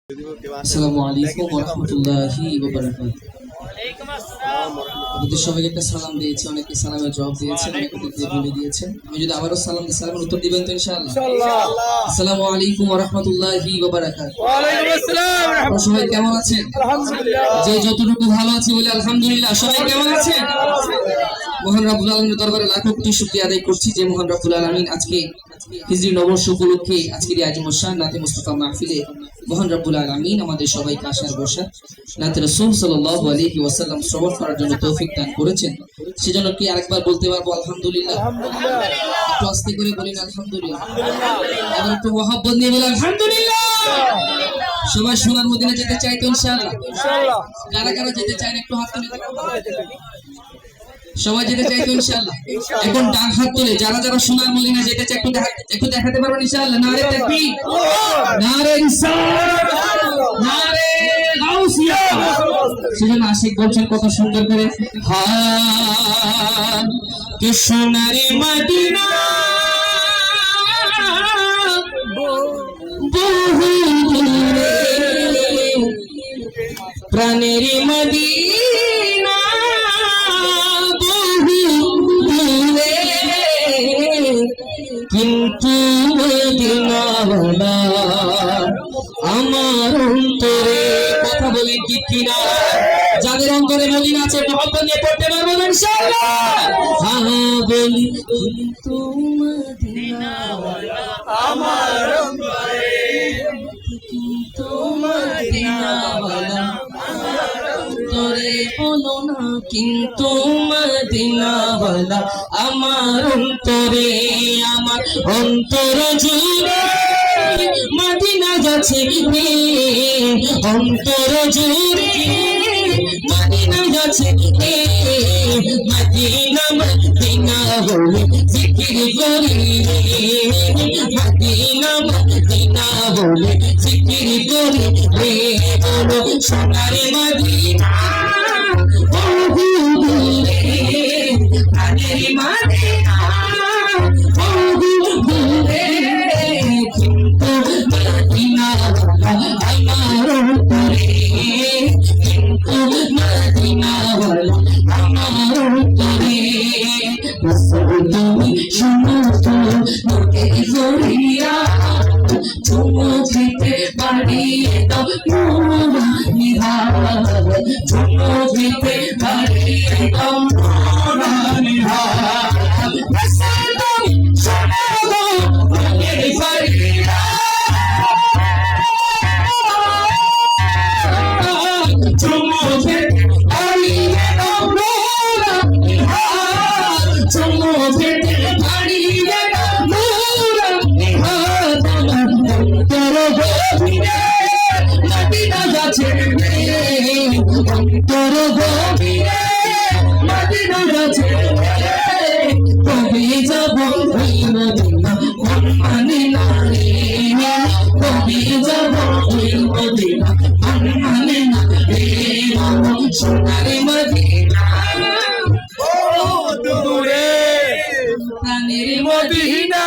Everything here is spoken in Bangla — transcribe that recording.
আসসালামু আলাইকুম ওয়া রাহমাতুল্লাহি ওয়া বারাকাতুহু। আপনাদের সবাইকে একটা সালাম দিয়েছি, অনেকে সালামের জবাব দিয়েছেন, অনেকে দিতে ভুলে দিয়েছেন। আমি যদি আবারও সালাম দিই, সালামের উত্তর দিবেন তো ইনশাআল্লাহ? আসসালামু আলাইকুম ওয়া রাহমাতুল্লাহি ওয়া বারাকাতুহু। ওয়া আলাইকুম আসসালাম। আপনারা সবাই কেমন আছেন? আলহামদুলিল্লাহ। যে যতটুকু ভালো আছে বলে আলহামদুলিল্লাহ। সবাই কেমন আছেন? মহান রব্বুল আলামিনের দরবারে লাখো কোটি শুকরিয়া আদায় করছি যে মহান রব্বুল আলামিন আজকে হিজরি নববর্ষ উপলক্ষে আজকের এই আজিমুস শান নাতে মুস্তাফা মাহফিলে মহান রব্বুল আলামিন আমাদের সবাইকে আসার বসার নাতে রাসূল সাল্লাল্লাহু আলাইহি ওয়াসাল্লাম শ্রবণ করার জন্য তৌফিক দান করেছেন। সেজন্য কি আরেকবার বলতে পারবো আলহামদুলিল্লাহ? একটু আস্তে করে বলেন আলহামদুলিল্লাহ। এবার একটু মহব্বত নিয়ে বলেন আলহামদুলিল্লাহ। সবাই সোনার মদিনা যেতে চাই তো ইনশাআল্লাহ? কারা কারা যেতে চান একটু হাত তুলে দেখান। সবাই যেতে চাই তো ইনশাআল্লাহ? এখন ডান হাত তুলে যারা যারা সোনার মদিনা যেতে চায় একটু দেখাতে পারবেন ইনশাআল্লাহ? নারে তাকবীর, নারে রিসালাত, নারে গাউসিয়া। সেজন্য আশিক বলছেন কত সুন্দর করে, হ্যাঁ কি সোনার মদিনা বহু দূরে, প্রাণের মদিনা কিন্তু মদিনাওয়ালা আমার অন্তরে। কথা বলেন ঠিক কিনা? যাদের অন্তরে মদিনা আছে মহব্বত নিয়ে পড়তে পারবো ইনশাআল্লাহ? হ্যাঁ বলি, কিন্তু মদিনাওয়ালা আমার অন্তরে, কিন্তু মদিনাওয়ালা আমার অন্তরে। বলো না কিন্তু মদিনাওয়ালা আমার অন্তরে, আমার অন্তর জুড়ে মদিনা যাচ্ছে, অন্তর জুড়ে মদিনা যাচ্ছে। মদিনা মদিনা বলে জিকির করি, মদিনা মদিনা বলে জিকির করি রে। বলো সোনার মদিনা বহু দূরে, প্রাণের মদিনা বহু দূরে, কিন্তু মদিনাওয়ালা আমার অন্তরে, কিন্তু মদিনাওয়ালা আমার অন্তরে। তুমি শুনো তো তোকে জড়িয়া চুমু খেতে পারিয়ে দাও নুরানিহার, চুমু খেতে পারিয়ে দাও নুরানিহার। তুমি শুনো তো তোকে জড়িয়া চুমু খেতে পারিয়ে দাও নুরানিহার, চুমু খেতে পারিয়ে দাও নুরানিহার। অন্তর গভীরে মদিনা যাচ্ছে, অন্তর গভীরে মদিনা যাচ্ছে। কবে যাব ওই মদিনা মন মানে না রে, কবে যাব ওই মদিনা মন মানে না রে। সোনার মদিনা বহু দূরে, প্রাণের মদিনা